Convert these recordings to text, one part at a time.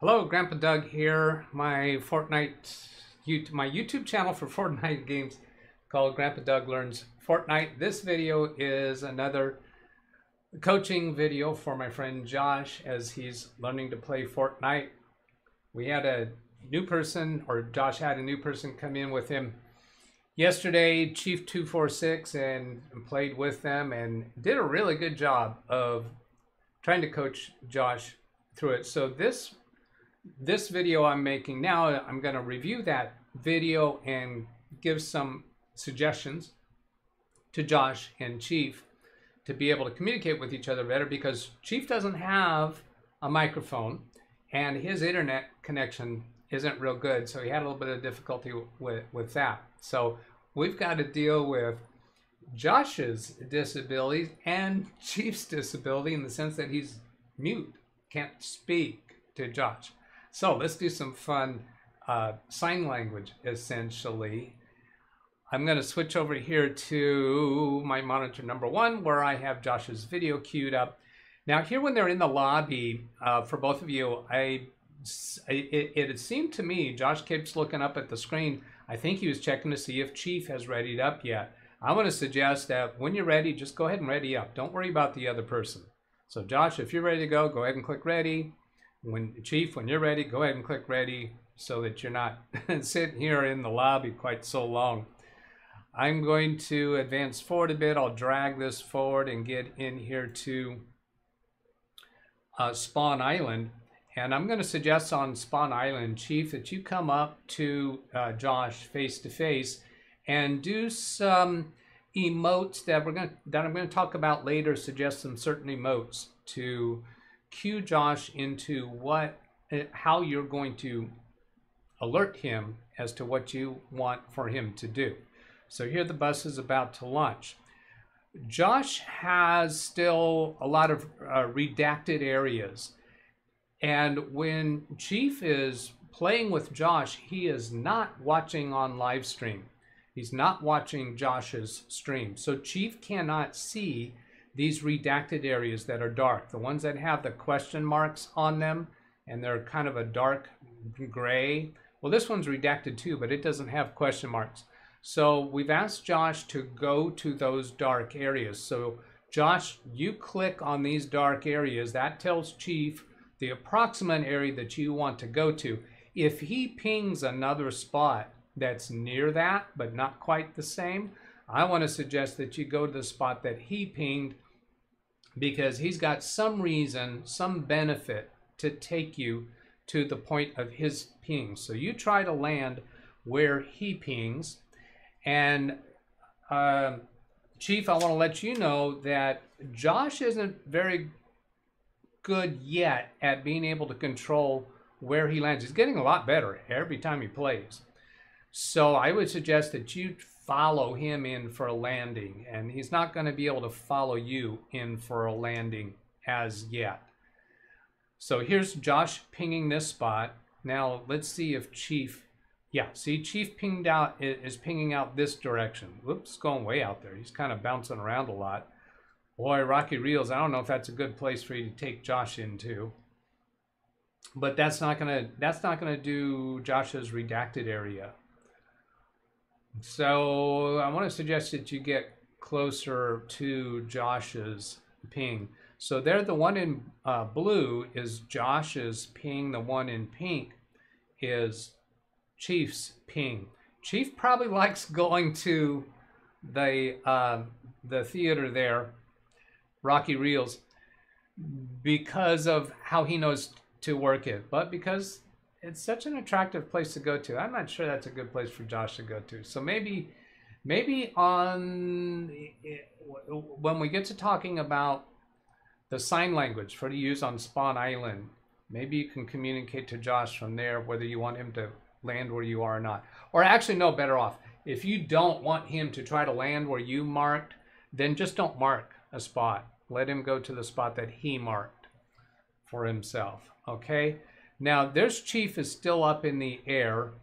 Hello, Grandpa Doug here. My YouTube channel for Fortnite games called Grandpa Doug Learns Fortnite. This video is another coaching video for my friend Josh as he's learning to play Fortnite. We had a new person, or Josh had a new person come in with him yesterday, Chief 246, and played with them and did a really good job of trying to coach Josh through it. So this video I'm making now, I'm going to review that video and give some suggestions to Josh and Chief to be able to communicate with each other better, because Chief doesn't have a microphone and his internet connection isn't real good, so he had a little bit of difficulty with that. So we've got to deal with Josh's disability and Chief's disability in the sense that he's mute, can't speak to Josh. So let's do some fun sign language, essentially. I'm going to switch over here to my monitor number 1, where I have Josh's video queued up. Now here, when they're in the lobby, for both of you, it seemed to me Josh keeps looking up at the screen. I think he was checking to see if Chief has readied up yet. I want to suggest that when you're ready, just go ahead and ready up. Don't worry about the other person. So Josh, if you're ready to go ahead and click ready. Chief, when you're ready, go ahead and click ready, so that you're not sitting here in the lobby quite so long. I'm going to advance forward a bit. I'll drag this forward and get in here to Spawn Island. And I'm going to suggest on Spawn Island, Chief, that you come up to Josh face to face and do some emotes that I'm going to talk about later. Suggest some certain emotes to cue Josh into how you're going to alert him as to what you want for him to do. So here the bus is about to launch. Josh has still a lot of redacted areas. And when Chief is playing with Josh, he is not watching on live stream. He's not watching Josh's stream. So Chief cannot see these redacted areas that are dark, the ones that have the question marks on them, and they're kind of a dark gray. Well, this one's redacted too, but it doesn't have question marks. So we've asked Josh to go to those dark areas. So Josh, you click on these dark areas. That tells Chief the approximate area that you want to go to. If he pings another spot that's near that, but not quite the same, I want to suggest that you go to the spot that he pinged, because he's got some reason, some benefit to take you to the point of his ping. So you try to land where he pings. And Chief, I want to let you know that Josh isn't very good yet at being able to control where he lands. He's getting a lot better every time he plays. So I would suggest that you follow him in for a landing, and he's not going to be able to follow you in for a landing as yet. So here's Josh pinging this spot. Now let's see if Chief, see, Chief is pinging out this direction. Whoops, going way out there. He's kind of bouncing around a lot. Boy, Rocky Reels, I don't know if that's a good place for you to take Josh into. But that's not gonna do Josh's redacted area. So I want to suggest that you get closer to Josh's ping. So there, the one in blue is Josh's ping. The one in pink is Chief's ping. Chief probably likes going to the theater there, Rocky Reels, because of how he knows to work it, but because it's such an attractive place to go to. I'm not sure that's a good place for Josh to go to. So maybe when we get to talking about the sign language for to use on Spawn Island, maybe you can communicate to Josh from there whether you want him to land where you are or not. Or actually, no, better off, if you don't want him to try to land where you marked, then just don't mark a spot. Let him go to the spot that he marked for himself, okay? Now, there's Chief is still up in the air.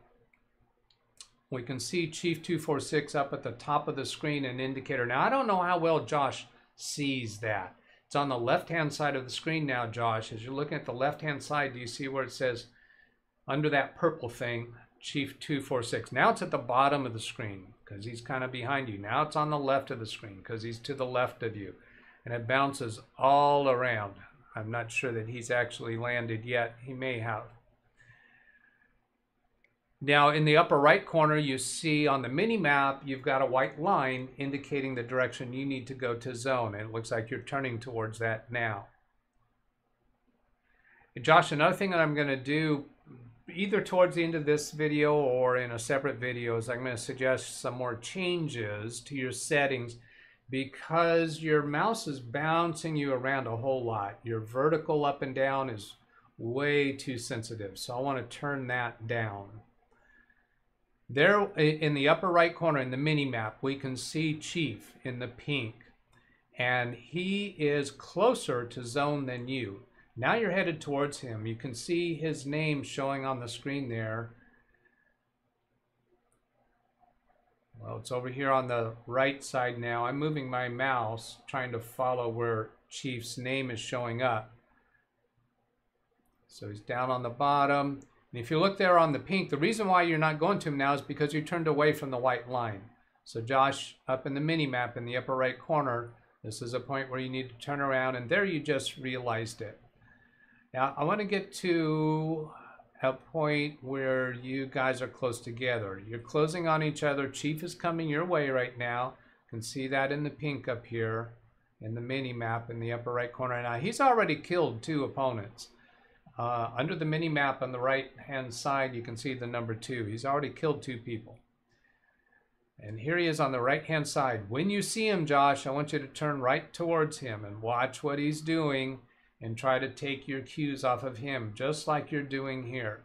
We can see Chief 246 up at the top of the screen, an indicator. Now, I don't know how well Josh sees that. It's on the left-hand side of the screen now, Josh. As you're looking at the left-hand side, do you see where it says, under that purple thing, Chief 246? Now it's at the bottom of the screen because he's kind of behind you. Now it's on the left of the screen because he's to the left of you. And it bounces all around. I'm not sure that he's actually landed yet. He may have. Now in the upper right corner, you see on the mini map, you've got a white line indicating the direction you need to go to zone. And it looks like you're turning towards that now. And Josh, another thing that I'm going to do either towards the end of this video or in a separate video is I'm going to suggest some more changes to your settings because your mouse is bouncing you around a whole lot. Your vertical up and down is way too sensitive. So I want to turn that down. There in the upper right corner in the mini map, we can see Chief in the pink, and he is closer to zone than you. Now you're headed towards him. You can see his name showing on the screen there. Well, it's over here on the right side now. I'm moving my mouse, trying to follow where Chief's name is showing up. So he's down on the bottom. And if you look there on the pink, the reason why you're not going to him now is because you turned away from the white line. So Josh, up in the mini map in the upper right corner, this is a point where you need to turn around, and there you just realized it. Now I want to get to a point where you guys are close together. You're closing on each other. Chief is coming your way right now. You can see that in the pink up here in the mini map in the upper right corner. Now he's already killed 2 opponents. Under the mini map on the right hand side, you can see the number 2. He's already killed 2 people. And here he is on the right hand side. When you see him, Josh, I want you to turn right towards him and watch what he's doing and try to take your cues off of him, just like you're doing here.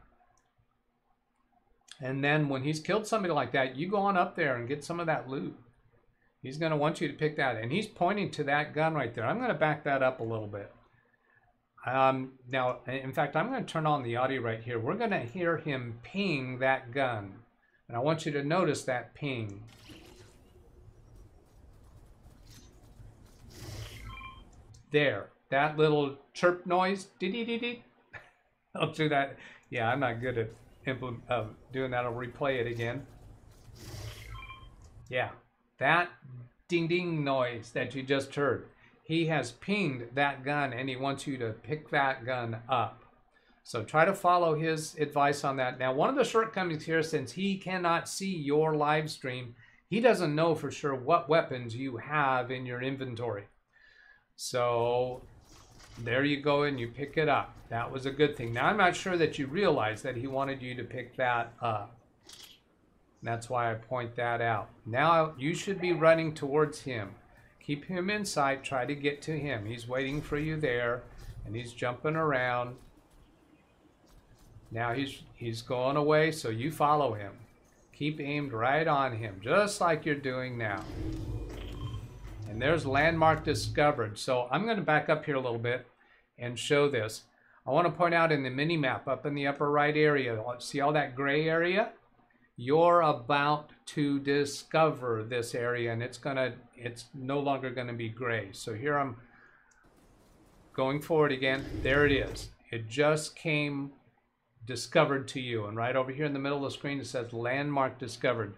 And then when he's killed somebody like that, you go on up there and get some of that loot. He's going to want you to pick that. And he's pointing to that gun right there. I'm going to back that up a little bit. Now, in fact, I'm going to turn on the audio right here. We're going to hear him ping that gun. And I want you to notice that ping. There, that little chirp noise. Dee-dee-dee-dee. I'll do that. Yeah, I'm not good at doing that. I'll replay it again. Yeah, that ding-ding noise that you just heard. He has pinged that gun and he wants you to pick that gun up. So try to follow his advice on that. Now, one of the shortcomings here, since he cannot see your live stream, he doesn't know for sure what weapons you have in your inventory. So there you go and you pick it up. That was a good thing. Now, I'm not sure that you realize that he wanted you to pick that up. That's why I point that out. Now you should be running towards him. Keep him in sight. Try to get to him. He's waiting for you there, and he's jumping around. Now he's going away, so you follow him. Keep aimed right on him, just like you're doing now. And there's landmark discovered. So I'm going to back up here a little bit and show this. I want to point out in the mini map up in the upper right area, see all that gray area? You're about to discover this area, and it's no longer going to be gray. So here I'm going forward again. There it is. It just came discovered to you, and right over here in the middle of the screen it says landmark discovered.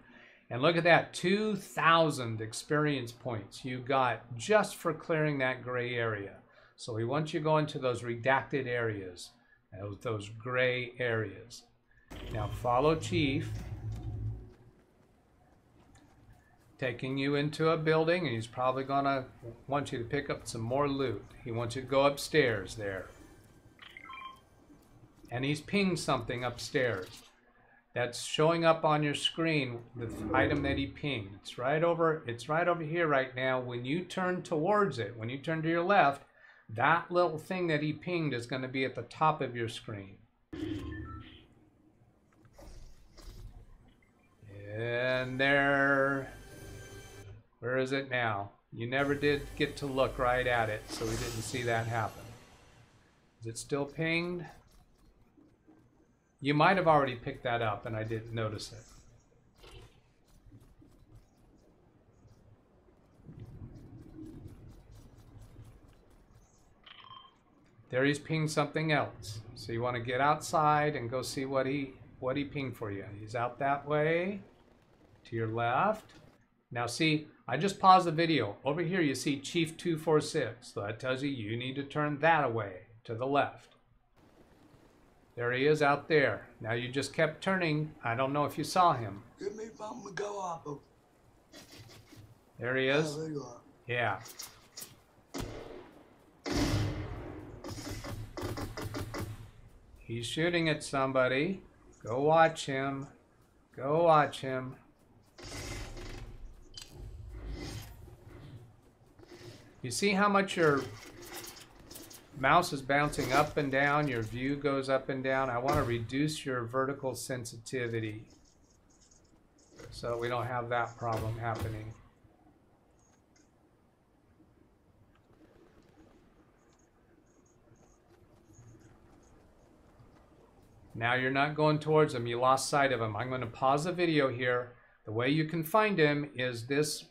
And look at that, 2,000 experience points you got just for clearing that gray area. So we want you to go into those redacted areas, those gray areas. Now follow Chief, taking you into a building, and he's probably gonna want you to pick up some more loot. He wants you to go upstairs there. And he's pinged something upstairs. That's showing up on your screen, the item that he pinged. It's right over here right now. When you turn towards it, when you turn to your left, that little thing that he pinged is going to be at the top of your screen. And there, where is it now? You never did get to look right at it, so we didn't see that happen. Is it still pinged? You might have already picked that up and I didn't notice it. There he's pinged something else. So you want to get outside and go see what he pinged for you. He's out that way to your left. Now see, I just paused the video. Over here you see Chief 246. So that tells you you need to turn that away to the left. There he is out there. Now you just kept turning. I don't know if you saw him. Give me something to go off of. There he is. Oh, there you are. Yeah. He's shooting at somebody. Go watch him. Go watch him. You see how much your mouse is bouncing up and down, your view goes up and down. I want to reduce your vertical sensitivity so we don't have that problem happening. Now you're not going towards him. You lost sight of him. I'm going to pause the video here. The way you can find him is this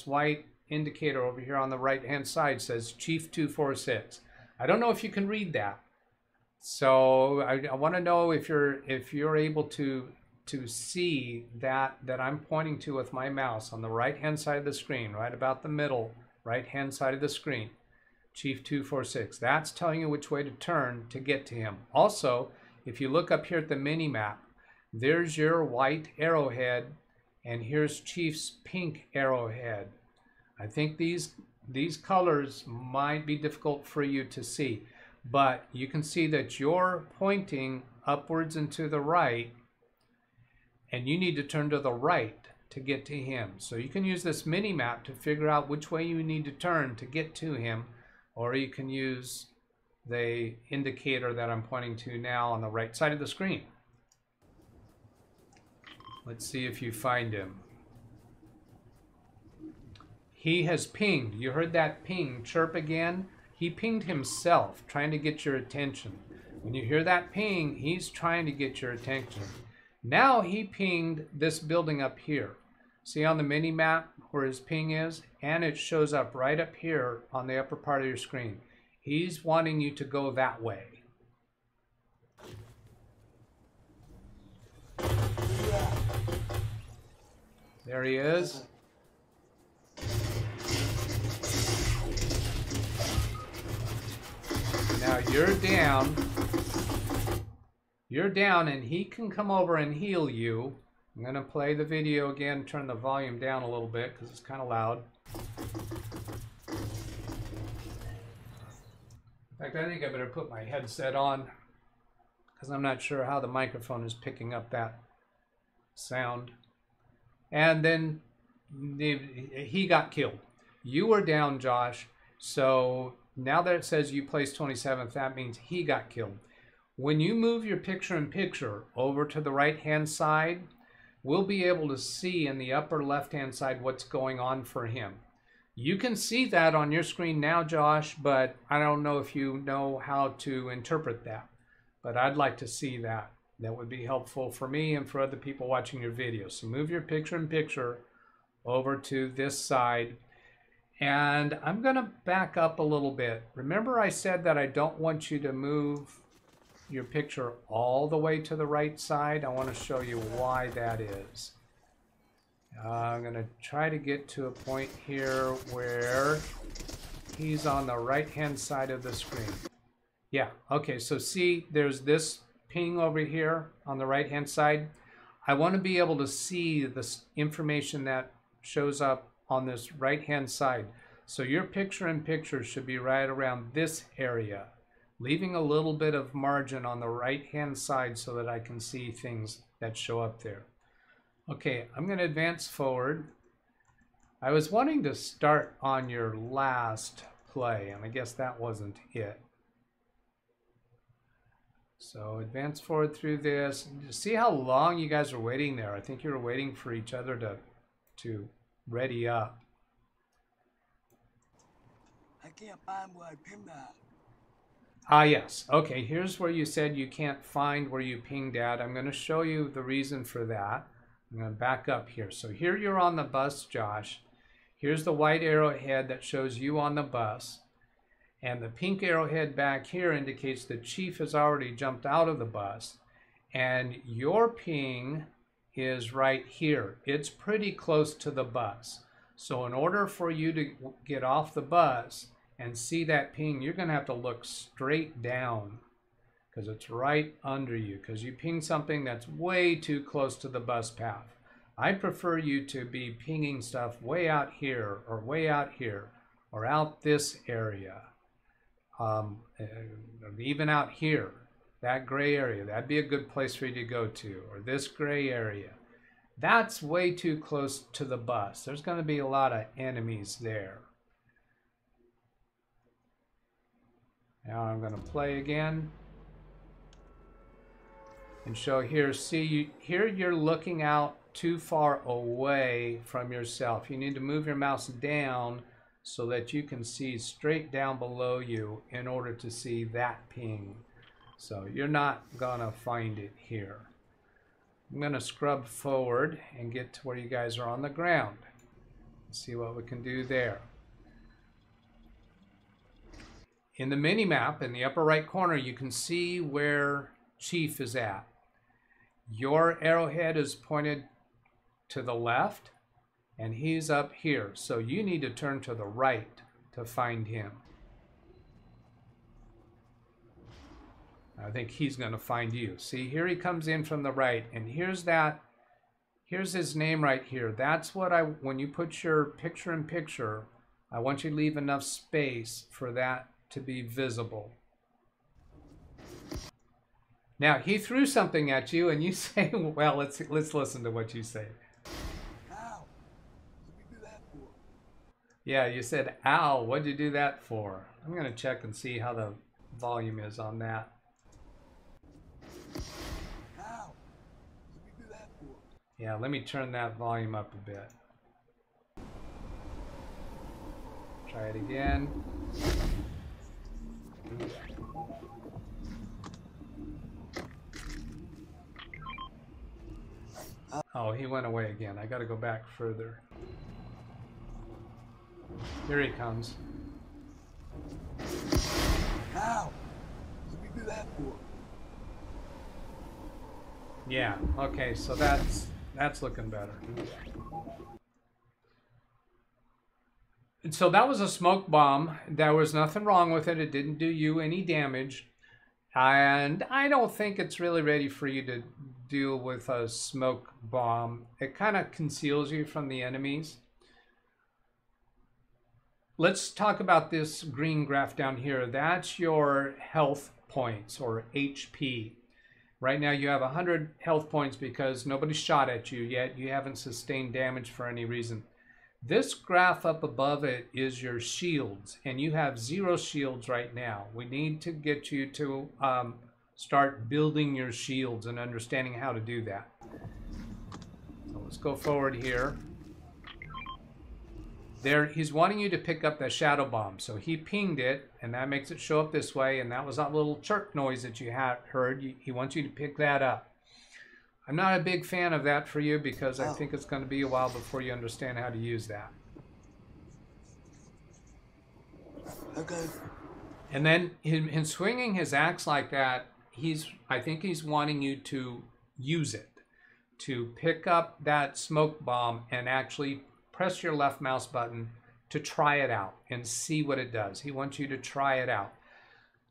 white indicator over here on the right hand side says Chief 246. I don't know if you can read that. So I want to know if you're able to see that I'm pointing to with my mouse on the right hand side of the screen, right about the middle right hand side of the screen. Chief 246. That's telling you which way to turn to get to him. Also, if you look up here at the mini map, there's your white arrowhead and here's Chief's pink arrowhead. I think these colors might be difficult for you to see, but you can see that you're pointing upwards and to the right, and you need to turn to the right to get to him. So you can use this mini map to figure out which way you need to turn to get to him, or you can use the indicator that I'm pointing to now on the right side of the screen. Let's see if you find him. He has pinged. You heard that ping chirp again? He pinged himself, trying to get your attention. When you hear that ping, he's trying to get your attention. Now he pinged this building up here. See on the mini map where his ping is? And it shows up right up here on the upper part of your screen. He's wanting you to go that way. There he is. Now you're down. You're down and he can come over and heal you. I'm going to play the video again, turn the volume down a little bit because it's kind of loud. In fact, I think I better put my headset on because I'm not sure how the microphone is picking up that sound. And then he got killed. You were down, Josh. So now that it says you placed 27th, that means he got killed. When you move your picture-in-picture over to the right-hand side, we'll be able to see in the upper left-hand side what's going on for him. You can see that on your screen now, Josh, but I don't know if you know how to interpret that. But I'd like to see that. That would be helpful for me and for other people watching your video. So move your picture-in-picture over to this side. And I'm going to back up a little bit. Remember I said that I don't want you to move your picture all the way to the right side? I want to show you why that is. I'm going to try to get to a point here where he's on the right-hand side of the screen. Yeah, okay, so see, there's this ping over here on the right-hand side. I want to be able to see this information that shows up on this right-hand side. So your picture-in-picture should be right around this area, leaving a little bit of margin on the right-hand side so that I can see things that show up there. Okay, I'm going to advance forward. I was wanting to start on your last play, and I guess that wasn't it. So advance forward through this. See how long you guys are waiting there. I think you were waiting for each other to ready up. I can't find where I pinned that. Ah, yes. Okay, here's where you said you can't find where you pinged at. I'm going to show you the reason for that. I'm going to back up here. So here you're on the bus, Josh. Here's the white arrowhead that shows you on the bus. And the pink arrowhead back here indicates the chief has already jumped out of the bus. And your ping is right here. It's pretty close to the bus. So in order for you to get off the bus and see that ping, you're going to have to look straight down because it's right under you, because you ping something that's way too close to the bus path. I prefer you to be pinging stuff way out here or way out here or out this area. Even out here, that gray area, that'd be a good place for you to go to, or this gray area. That's way too close to the bus. There's going to be a lot of enemies there. Now I'm going to play again and show here. See, here you're looking out too far away from yourself. You need to move your mouse down so that you can see straight down below you in order to see that ping. So you're not going to find it here. I'm going to scrub forward and get to where you guys are on the ground. See what we can do there. In the mini map in the upper right corner, you can see where Chief is at. Your arrowhead is pointed to the left and he's up here. So you need to turn to the right to find him. I think he's going to find you. See, here he comes in from the right, and here's his name right here. That's what when you put your picture in picture, I want you to leave enough space for that to be visible. Now, he threw something at you, and you say, well, let's listen to what you say. Ow! What did you do that for? Yeah, you said, ow, what'd you do that for? I'm going to check and see how the volume is on that. Ow! What did you do that for? Yeah, let me turn that volume up a bit. Try it again. Oh, he went away again. I got to go back further. Here he comes. Ow! What did you do that for? Yeah, okay, so that's looking better. And so that was a smoke bomb. There was nothing wrong with it. It didn't do you any damage. And I don't think it's really ready for you to deal with a smoke bomb. It kind of conceals you from the enemies. Let's talk about this green graph down here. That's your health points, or HP. Right now you have 100 health points because nobody shot at you yet. You haven't sustained damage for any reason. This graph up above it is your shields, and you have 0 shields right now. We need to get you to start building your shields and understanding how to do that. So let's go forward here. There, he's wanting you to pick up the shadow bomb. So he pinged it, and that makes it show up this way, and that was that little chirp noise that you heard. He wants you to pick that up. I'm not a big fan of that for you because I think it's going to be a while before you understand how to use that. Okay. And then in swinging his axe like that, I think he's wanting you to use it, to pick up that smoke bomb and actually press your left mouse button to try it out and see what it does. He wants you to try it out.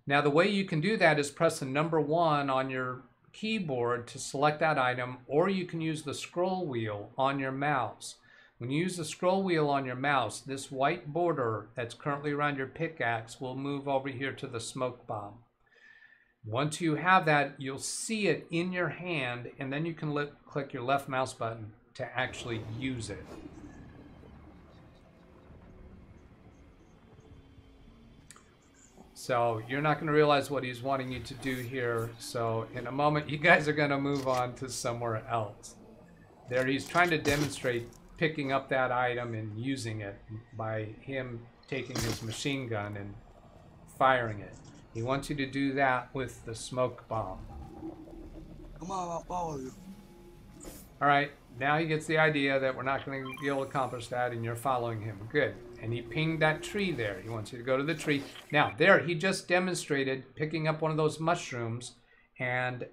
Now, the way you can do that is press the number 1 on your keyboard to select that item, or you can use the scroll wheel on your mouse. When you use the scroll wheel on your mouse, this white border that's currently around your pickaxe will move over here to the smoke bomb. Once you have that, you'll see it in your hand, and then you can click your left mouse button to actually use it. So you're not going to realize what he's wanting you to do here. So in a moment, you guys are going to move on to somewhere else. There, he's trying to demonstrate picking up that item and using it by him taking his machine gun and firing it. He wants you to do that with the smoke bomb. Come on, I'll follow you. All right, now he gets the idea that we're not going to be able to accomplish that, and you're following him. Good. And he pinged that tree there. He wants you to go to the tree. Now, there, he just demonstrated picking up one of those mushrooms and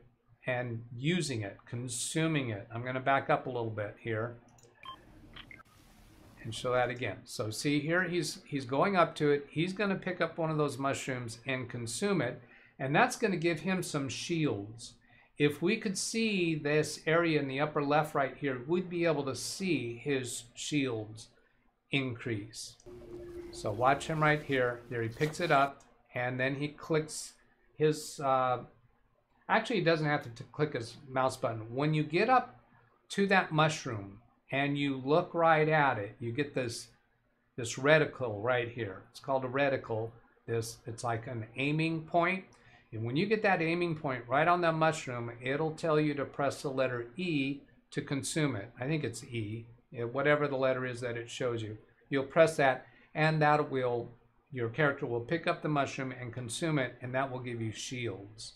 using it, consuming it. I'm going to back up a little bit here and show that again. So see here, he's going up to it. He's going to pick up one of those mushrooms and consume it, and that's going to give him some shields. If we could see this area in the upper left right here, we'd be able to see his shields increase. So watch him right here. There, he picks it up, and then he clicks his actually, he doesn't have to click his mouse button. When you get up to that mushroom and you look right at it, you get this reticle right here. It's called a reticle. It's like an aiming point. And when you get that aiming point right on that mushroom, it'll tell you to press the letter E to consume it. I think it's E. Whatever the letter is that it shows you. You'll press that, and your character will pick up the mushroom and consume it, and that will give you shields.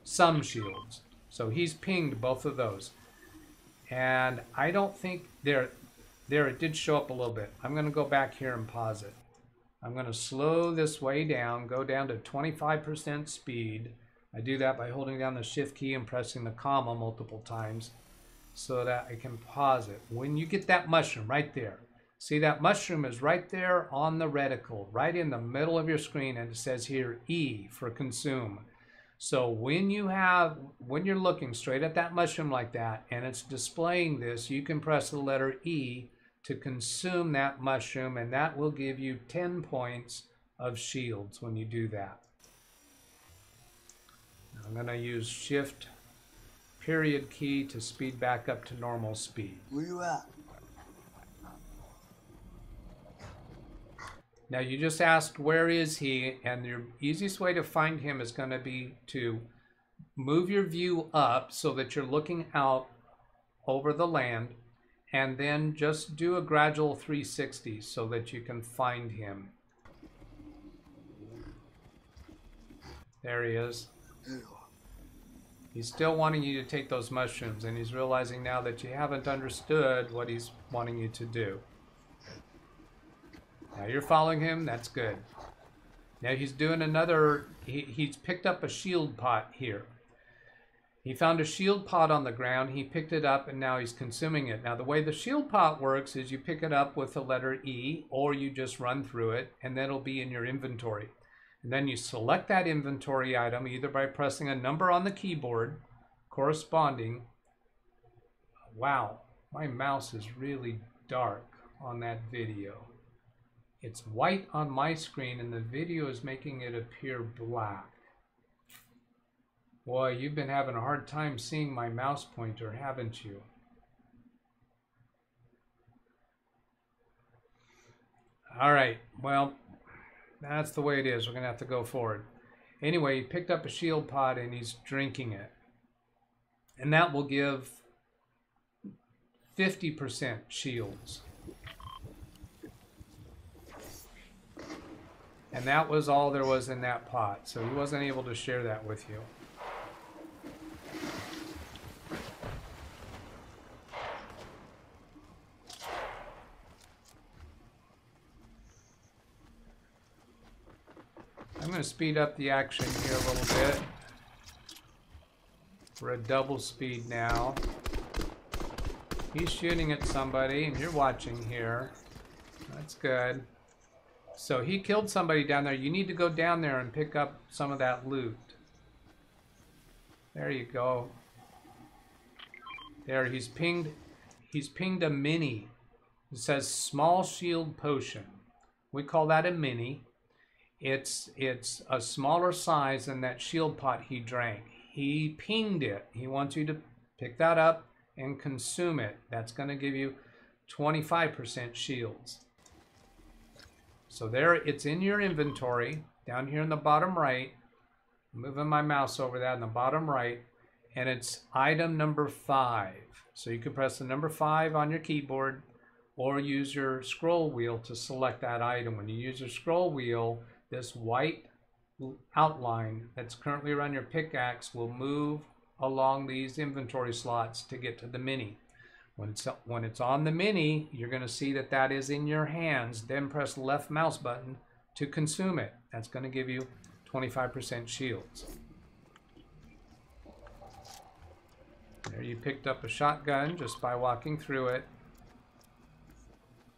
Some shields. So he's pinged both of those. And I don't think there it did show up a little bit. I'm going to go back here and pause it. I'm going to slow this way down, go down to 25% speed. I do that by holding down the shift key and pressing the comma multiple times so that I can pause it. When you get that mushroom right there, see that mushroom is right there on the reticle, right in the middle of your screen, and it says here E for consume. So when you're looking straight at that mushroom like that and it's displaying this, you can press the letter E to consume that mushroom, and that will give you 10 points of shields when you do that. Now I'm going to use shift period key to speed back up to normal speed. Where you at? Now you just asked where is he, and the easiest way to find him is going to be to move your view up so that you're looking out over the land, and then just do a gradual 360 so that you can find him. There he is. There you are. He's still wanting you to take those mushrooms, and he's realizing now that you haven't understood what he's wanting you to do. Now you're following him, that's good. Now he's doing another, he's picked up a shield pot here. He found a shield pot on the ground, he picked it up, and now he's consuming it. Now the way the shield pot works is you pick it up with the letter E, or you just run through it, and then it'll be in your inventory. And then you select that inventory item either by pressing a number on the keyboard corresponding. Wow, my mouse is really dark on that video. It's white on my screen and the video is making it appear black. Boy, you've been having a hard time seeing my mouse pointer, haven't you? All right, well, that's the way it is. We're going to have to go forward. Anyway, he picked up a shield pot and he's drinking it. And that will give 50% shields. And that was all there was in that pot. So he wasn't able to share that with you. I'm going to speed up the action here a little bit. We're at double speed now. He's shooting at somebody and you're watching here. That's good. So he killed somebody down there. You need to go down there and pick up some of that loot. There you go. There, he's pinged a mini. It says small shield potion. We call that a mini. It's a smaller size than that shield pot he drank. He pinged it. He wants you to pick that up and consume it. That's going to give you 25% shields. So there, it's in your inventory, down here in the bottom right. I'm moving my mouse over that in the bottom right, and it's item number 5. So you can press the number 5 on your keyboard, or use your scroll wheel to select that item. When you use your scroll wheel, this white outline that's currently around your pickaxe will move along these inventory slots to get to the mini. When it's on the mini, you're going to see that that is in your hands. Then press the left mouse button to consume it. That's going to give you 25% shields. There you picked up a shotgun just by walking through it.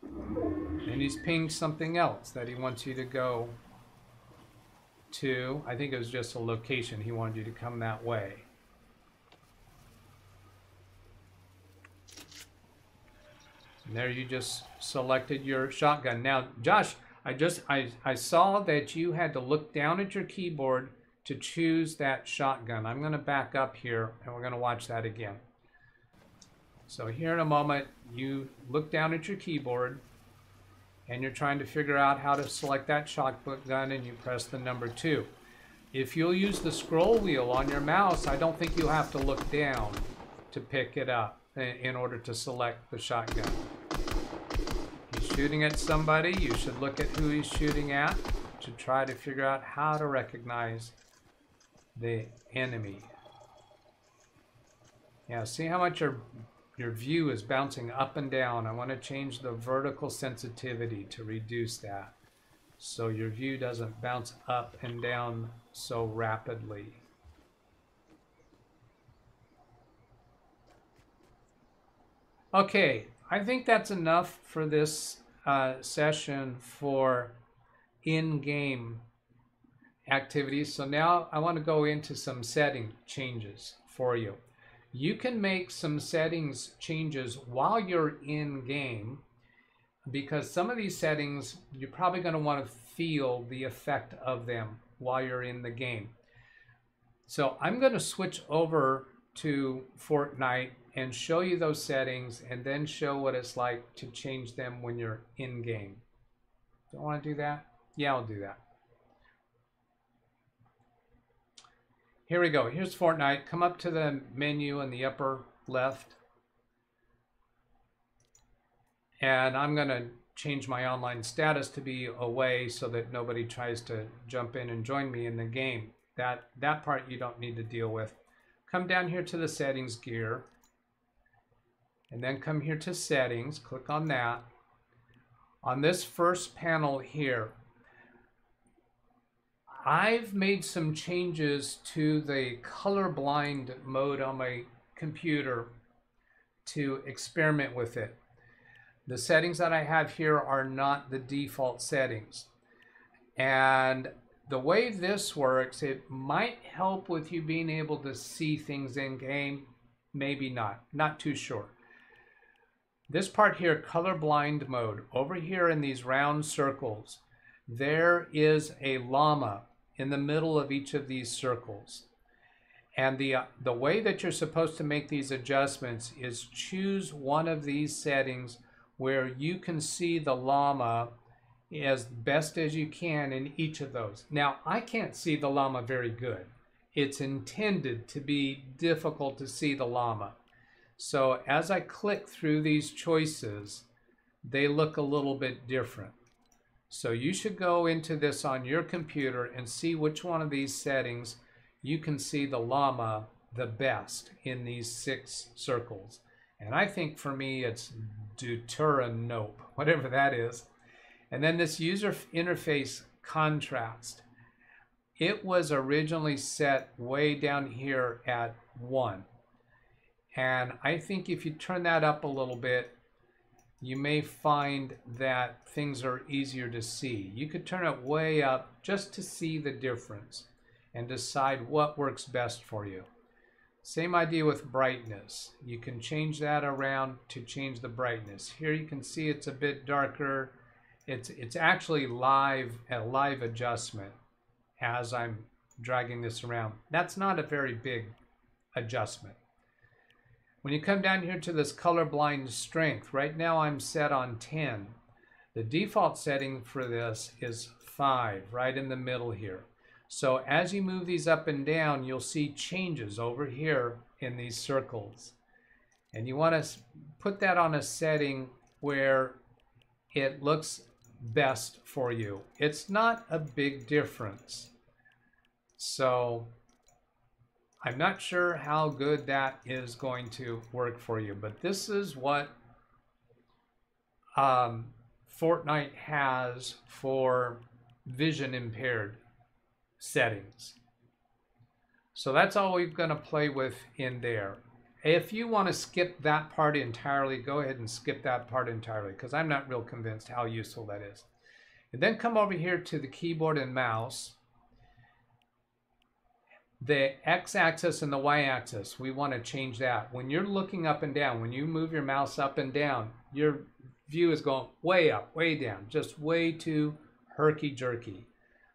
And he's pinged something else that he wants you to go to. I think it was just a location. He wanted you to come that way. And there you just selected your shotgun. Now, Josh, I saw that you had to look down at your keyboard to choose that shotgun. I'm going to back up here and we're going to watch that again. So here in a moment, you look down at your keyboard and you're trying to figure out how to select that shotgun, and you press the number 2. If you'll use the scroll wheel on your mouse, I don't think you'll have to look down to pick it up in order to select the shotgun. He's shooting at somebody. You should look at who he's shooting at to try to figure out how to recognize the enemy. Yeah, see how much your view is bouncing up and down. I want to change the vertical sensitivity to reduce that so your view doesn't bounce up and down so rapidly. Okay, I think that's enough for this session for in-game activities. So now I want to go into some setting changes for you. You can make some settings changes while you're in game, because some of these settings you're probably going to want to feel the effect of them while you're in the game. So I'm going to switch over to Fortnite and show you those settings and then show what it's like to change them when you're in game. Do I want to do that? Yeah, I'll do that. Here we go. Here's Fortnite. Come up to the menu in the upper left. And I'm going to change my online status to be away so that nobody tries to jump in and join me in the game. That part you don't need to deal with. Come down here to the settings gear. And then come here to settings. Click on that. On this first panel here, I've made some changes to the colorblind mode on my computer to experiment with it. The settings that I have here are not the default settings. And the way this works, it might help with you being able to see things in game, maybe not too sure. This part here, colorblind mode, over here in these round circles, there is a llama in the middle of each of these circles. And the way that you're supposed to make these adjustments is choose one of these settings where you can see the llama as best as you can in each of those. Now, I can't see the llama very good. It's intended to be difficult to see the llama. So as I click through these choices, they look a little bit different. So you should go into this on your computer and see which one of these settings you can see the llama the best in these 6 circles. And I think for me it's Deuteranope, whatever that is. And then this user interface contrast. It was originally set way down here at 1. And I think if you turn that up a little bit, you may find that things are easier to see. You could turn it way up just to see the difference and decide what works best for you. Same idea with brightness. You can change that around to change the brightness. Here you can see it's a bit darker. It's actually a live adjustment as I'm dragging this around. That's not a very big adjustment. When you come down here to this colorblind strength, right now I'm set on 10. The default setting for this is 5, right in the middle here. So as you move these up and down, you'll see changes over here in these circles. And you want to put that on a setting where it looks best for you. It's not a big difference. So I'm not sure how good that is going to work for you, but this is what Fortnite has for vision impaired settings. So that's all we're going to play with in there. If you want to skip that part entirely, go ahead and skip that part entirely, because I'm not real convinced how useful that is. And then come over here to the keyboard and mouse. The x-axis and the y-axis, we want to change that. When you're looking up and down, when you move your mouse up and down, your view is going way up, way down, just way too herky-jerky.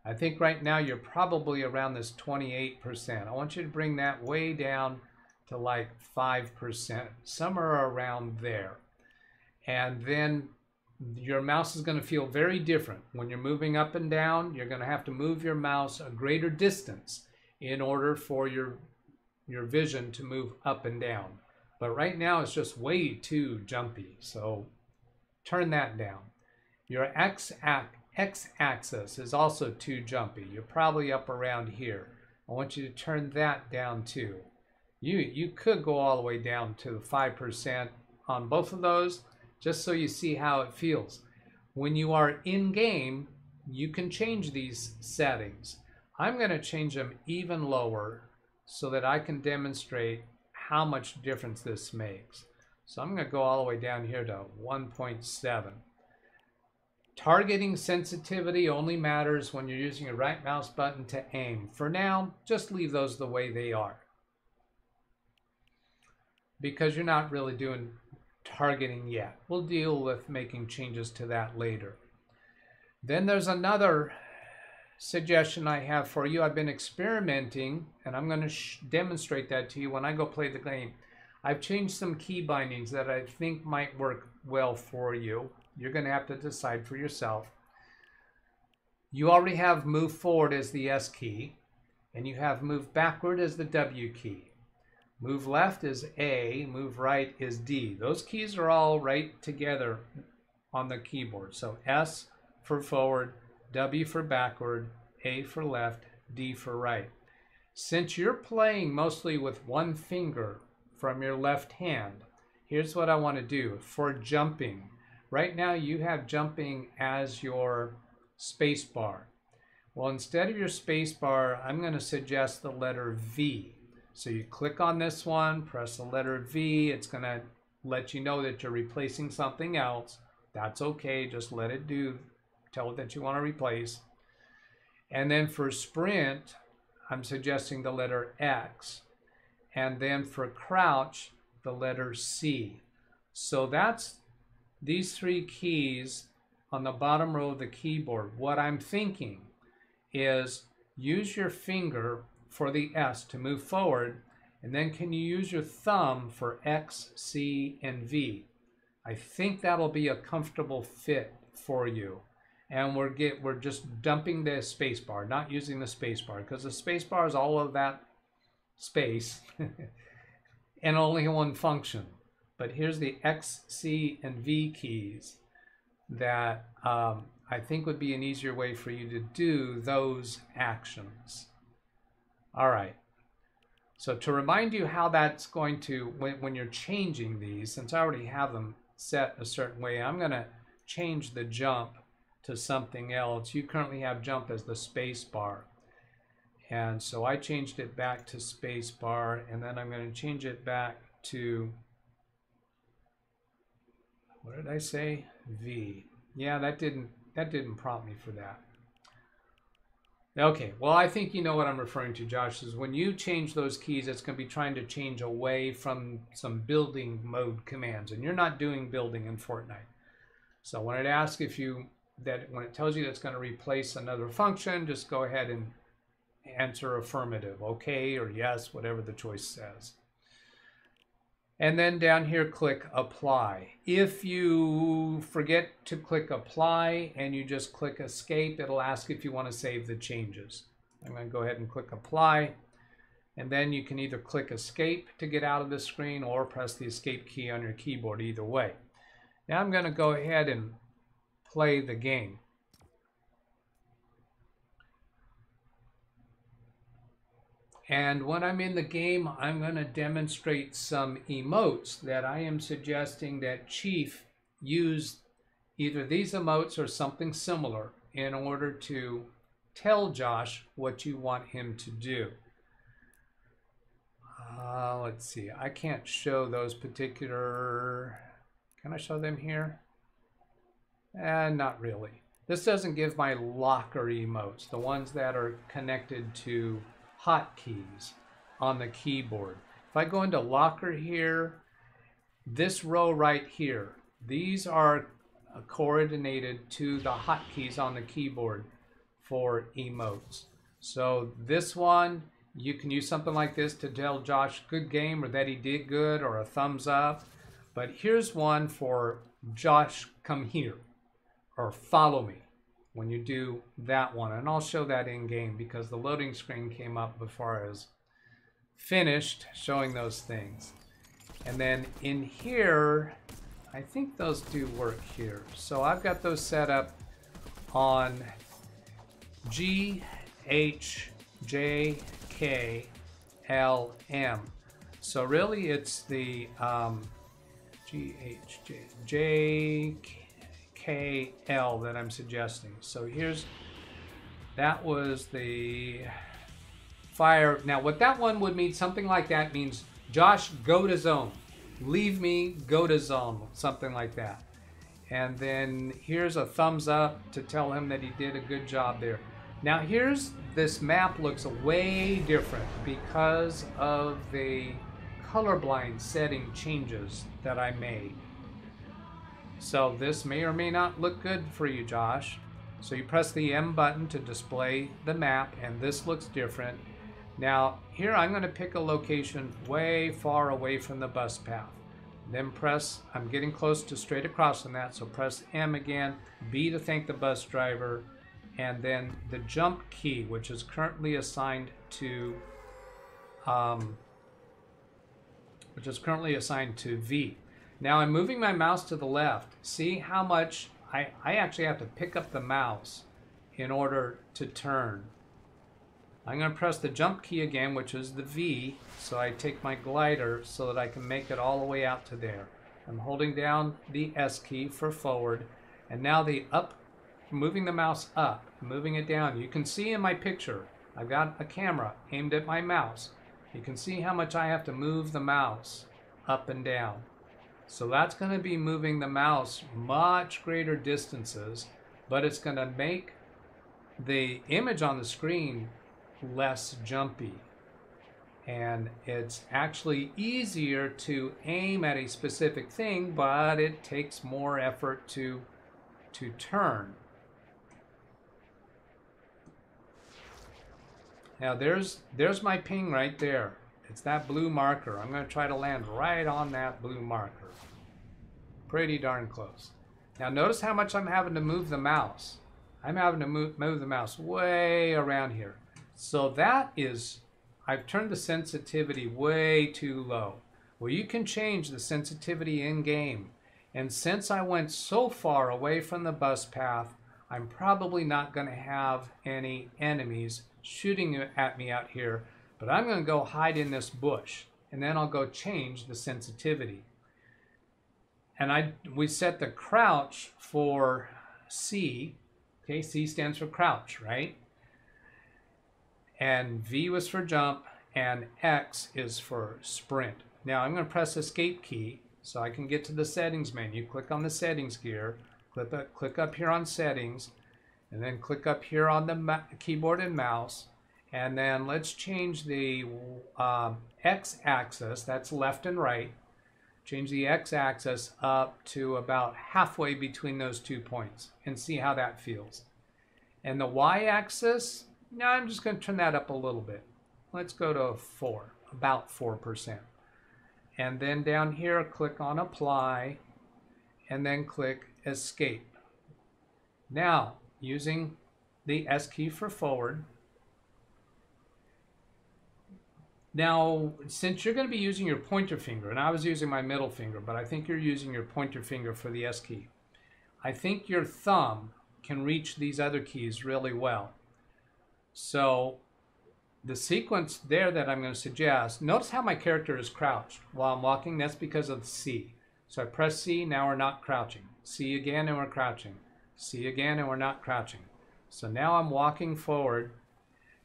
I think right now you're probably around this 28%. I want you to bring that way down to like 5%, somewhere around there. And then your mouse is going to feel very different. When you're moving up and down, you're going to have to move your mouse a greater distance in order for your vision to move up and down. But right now it's just way too jumpy, so turn that down. Your x-axis is also too jumpy. You're probably up around here. I want you to turn that down too. You could go all the way down to 5% on both of those, just so you see how it feels. When you are in game, you can change these settings. I'm going to change them even lower so that I can demonstrate how much difference this makes. So I'm going to go all the way down here to 1.7. Targeting sensitivity only matters when you're using your right mouse button to aim. For now, just leave those the way they are, because you're not really doing targeting yet. We'll deal with making changes to that later. Then there's another suggestion I have for you. I've been experimenting, and I'm going to demonstrate that to you when I go play the game. I've changed some key bindings that I think might work well for you. You're going to have to decide for yourself. You already have move forward as the S key, and you have move backward as the W key. Move left is A, move right is D. Those keys are all right together on the keyboard. So S for forward, W for backward, A for left, D for right. Since you're playing mostly with one finger from your left hand, here's what I want to do for jumping. Right now you have jumping as your space bar. Well, instead of your space bar, I'm going to suggest the letter V. So you click on this one, press the letter V. It's going to let you know that you're replacing something else. That's okay, just let it do. Tell it that you want to replace. And then for sprint, I'm suggesting the letter X. And then for crouch, the letter C. So that's these three keys on the bottom row of the keyboard. What I'm thinking is use your finger for the S to move forward, and then can you use your thumb for X, C, and V? I think that'll be a comfortable fit for you. And we're just dumping the space bar, not using the space bar, because the space bar is all of that space and only one function. But here's the X, C, and V keys that I think would be an easier way for you to do those actions. All right. So to remind you how that's going to, when you're changing these, since I already have them set a certain way, I'm going to change the jump to something else. You currently have jump as the space bar. And so I changed it back to space bar, and then I'm going to change it back to, what did I say? V. Yeah, that didn't prompt me for that. Okay, well, I think you know what I'm referring to, Josh, is when you change those keys, it's going to be trying to change away from some building mode commands, and you're not doing building in Fortnite. So when it asks if you, when it tells you that it's going to replace another function, just go ahead and answer affirmative, okay, or yes, whatever the choice says. And then down here, click apply. If you forget to click apply and you just click escape, it'll ask if you want to save the changes. I'm going to go ahead and click apply. And then you can either click escape to get out of the screen or press the escape key on your keyboard, either way. Now I'm going to go ahead and play the game. And when I'm in the game, I'm going to demonstrate some emotes that I am suggesting that Chief use either these emotes or something similar in order to tell Josh what you want him to do. Let's see, I can't show those particular, can I show them here? Not really. This doesn't give my locker emotes, the ones that are connected to hotkeys on the keyboard. If I go into locker here, this row right here, these are coordinated to the hotkeys on the keyboard for emotes. So this one, you can use something like this to tell Josh good game or that he did good or a thumbs up. But here's one for Josh, come here or follow me when you do that one. And I'll show that in game because the loading screen came up before I was finished showing those things. And then in here, I think those do work here. So I've got those set up on G, H, J, K, L, M. So really it's the G, H, J, K, L that I'm suggesting. So here's, that was the fire. Now what that one would mean, something like that means, Josh, go to zone. Leave me, go to zone, something like that. And then here's a thumbs up to tell him that he did a good job there. Now here's, this map looks way different because of the colorblind setting changes that I made. So this may or may not look good for you, Josh. So you press the M button to display the map, and this looks different. Now here I'm going to pick a location way far away from the bus path. Then press, I'm getting close to straight across on that, so press M again, B to thank the bus driver, and then the jump key, which is currently assigned to V. Now I'm moving my mouse to the left. See how much I actually have to pick up the mouse in order to turn. I'm going to press the jump key again, which is the V, so I take my glider so that I can make it all the way out to there. I'm holding down the S key for forward, and now the up, moving the mouse up, moving it down. You can see in my picture, I've got a camera aimed at my mouse. You can see how much I have to move the mouse up and down. So that's going to be moving the mouse much greater distances, but it's going to make the image on the screen less jumpy. And it's actually easier to aim at a specific thing, but it takes more effort to turn. Now there's my ping right there. It's that blue marker. I'm going to try to land right on that blue marker. Pretty darn close. Now notice how much I'm having to move the mouse. I'm having to move the mouse way around here. So that is, I've turned the sensitivity way too low. Well, you can change the sensitivity in game. And since I went so far away from the bus path, I'm probably not going to have any enemies shooting at me out here, but I'm going to go hide in this bush, and then I'll go change the sensitivity. And we set the crouch for C. Okay, C stands for crouch, right? And V was for jump, and X is for sprint. Now I'm going to press escape key so I can get to the settings menu. Click on the settings gear, click up here on settings, and then click up here on the keyboard and mouse. And then let's change the X-axis, that's left and right. Change the X-axis up to about halfway between those 2 points and see how that feels. And the Y-axis, now I'm just going to turn that up a little bit. Let's go to 4, about 4%. And then down here, click on Apply, and then click Escape. Now, using the S key for forward. Now, since you're going to be using your pointer finger, and I was using my middle finger, but I think you're using your pointer finger for the S key. I think your thumb can reach these other keys really well. So the sequence there that I'm going to suggest, notice how my character is crouched while I'm walking. That's because of the C. So I press C, now we're not crouching. C again and we're crouching. C again and we're not crouching. So now I'm walking forward.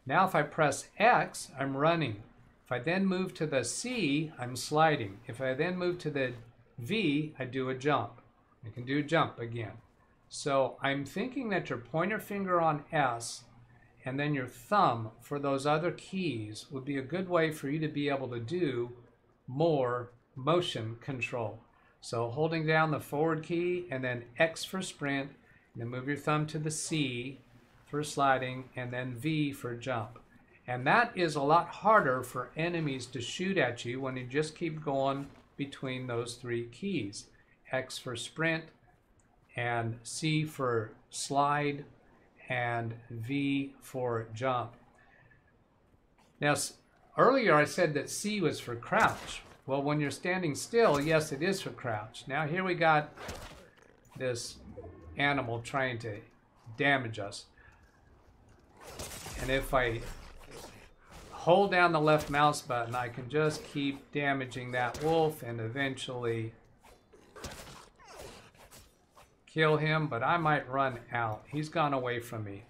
Now if I press X, I'm running. If I then move to the C, I'm sliding. If I then move to the V, I do a jump. I can do a jump again. So I'm thinking that your pointer finger on S and then your thumb for those other keys would be a good way for you to be able to do more motion control. So holding down the forward key and then X for sprint, and then move your thumb to the C for sliding, and then V for jump. And that is a lot harder for enemies to shoot at you when you just keep going between those three keys. X for sprint, and C for slide, and V for jump. Now, earlier I said that C was for crouch. Well, when you're standing still, yes, it is for crouch. Now here we got this animal trying to damage us. And if I hold down the left mouse button, I can just keep damaging that wolf and eventually kill him, but I might run out. He's gone away from me.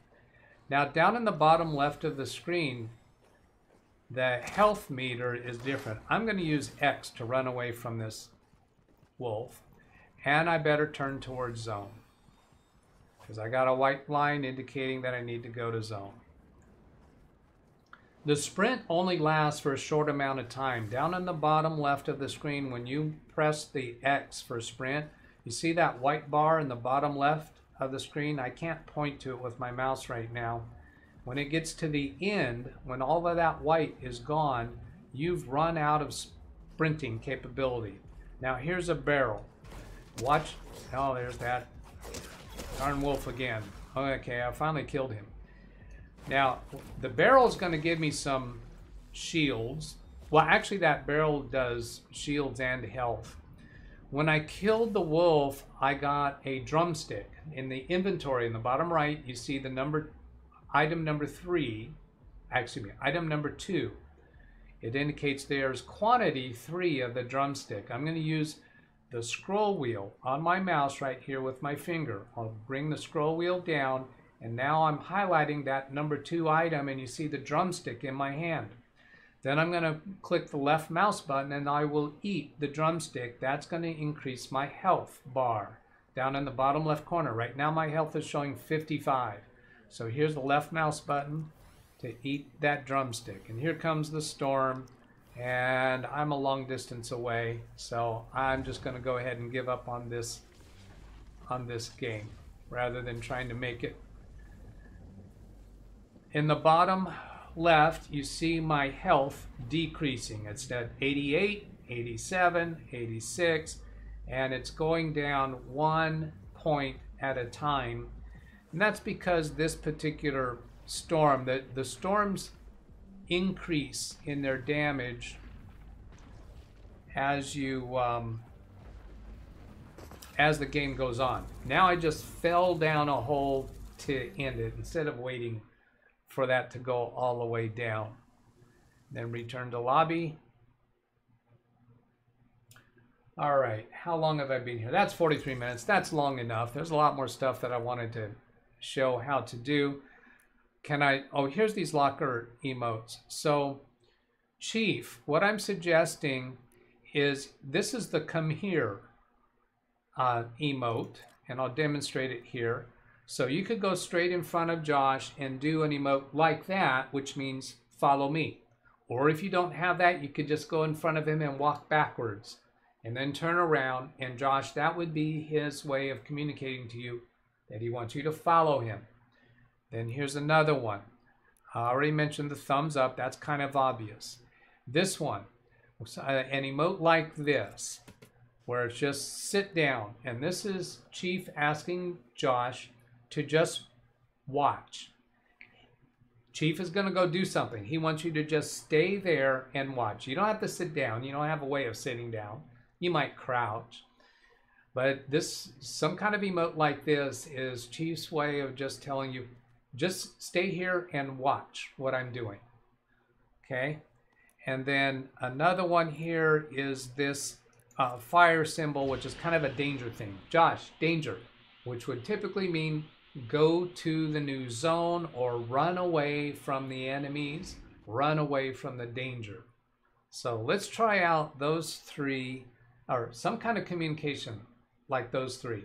Now down in the bottom left of the screen, the health meter is different. I'm going to use X to run away from this wolf, and I better turn towards zone because I got a white line indicating that I need to go to zone. The sprint only lasts for a short amount of time. Down in the bottom left of the screen, when you press the X for sprint, you see that white bar in the bottom left of the screen? I can't point to it with my mouse right now. When it gets to the end, when all of that white is gone, you've run out of sprinting capability. Now here's a barrel. Watch. Oh, there's that darn wolf again. Okay, I finally killed him. Now, the barrel is going to give me some shields. Well, actually, that barrel does shields and health. When I killed the wolf, I got a drumstick. In the inventory in the bottom right, you see the number, item number 3, excuse me, item number 2. It indicates there's quantity 3 of the drumstick. I'm going to use the scroll wheel on my mouse right here with my finger. I'll bring the scroll wheel down, and now I'm highlighting that number 2 item, and you see the drumstick in my hand. Then I'm going to click the left mouse button and I will eat the drumstick. That's going to increase my health bar down in the bottom left corner. Right now my health is showing 55. So here's the left mouse button to eat that drumstick. And here comes the storm, and I'm a long distance away. So I'm just going to go ahead and give up on this game rather than trying to make it. In the bottom left, you see my health decreasing. It's at 88, 87, 86, and it's going down 1 point at a time. And that's because this particular storm, the storms increase in their damage as you as the game goes on. Now I just fell down a hole to end it instead of waiting for that to go all the way down. Then return to lobby. All right, how long have I been here? That's 43 minutes. That's long enough. There's a lot more stuff that I wanted to show how to do. Oh, here's these locker emotes. So Chief, what I'm suggesting is this is the come here emote, and I'll demonstrate it here. So you could go straight in front of Josh and do an emote like that, which means follow me. Or if you don't have that, you could just go in front of him and walk backwards and then turn around. And Josh, that would be his way of communicating to you that he wants you to follow him. Then here's another one. I already mentioned the thumbs up. That's kind of obvious. This one, an emote like this, where it's just sit down. And this is Chief asking Josh to just watch. Chief is going to go do something. He wants you to just stay there and watch. You don't have to sit down. You don't have a way of sitting down. You might crouch. But some kind of emote like this is Chief's way of just telling you, just stay here and watch what I'm doing. Okay. And then another one here is this fire symbol, which is kind of a danger thing. Josh, danger, which would typically mean go to the new zone or run away from the enemies, run away from the danger. So let's try out those three, or some kind of communication like those three.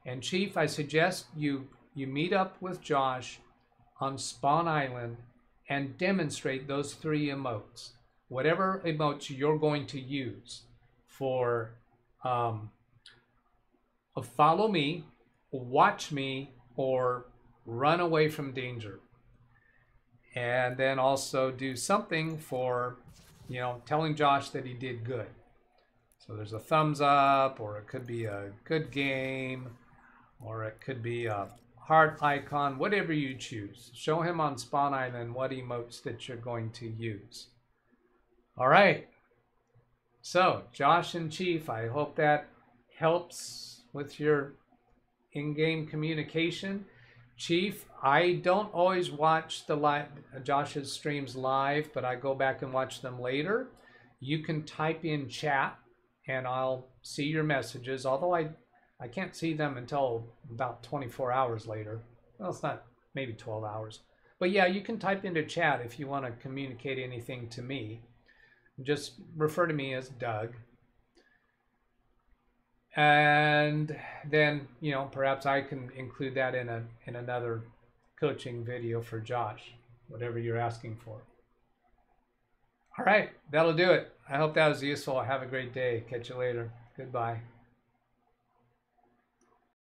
And Chief, I suggest you meet up with Josh on Spawn Island and demonstrate those three emotes. Whatever emotes you're going to use for follow me, watch me, or run away from danger. And then also do something for, telling Josh that he did good. So there's a thumbs up, or it could be a good game, or it could be a heart icon, whatever you choose. Show him on Spawn Island what emotes that you're going to use. All right. So Josh and Chief, I hope that helps with your in-game communication. Chief, I don't always watch the Josh's streams live, but I go back and watch them later. You can type in chat and I'll see your messages, although I can't see them until about 24 hours later. Well, it's not, maybe 12 hours. But yeah, you can type into chat if you want to communicate anything to me. Just refer to me as Doug. And then, perhaps I can include that in another coaching video for Josh, whatever you're asking for. All right, that'll do it. I hope that was useful. Have a great day. Catch you later. Goodbye.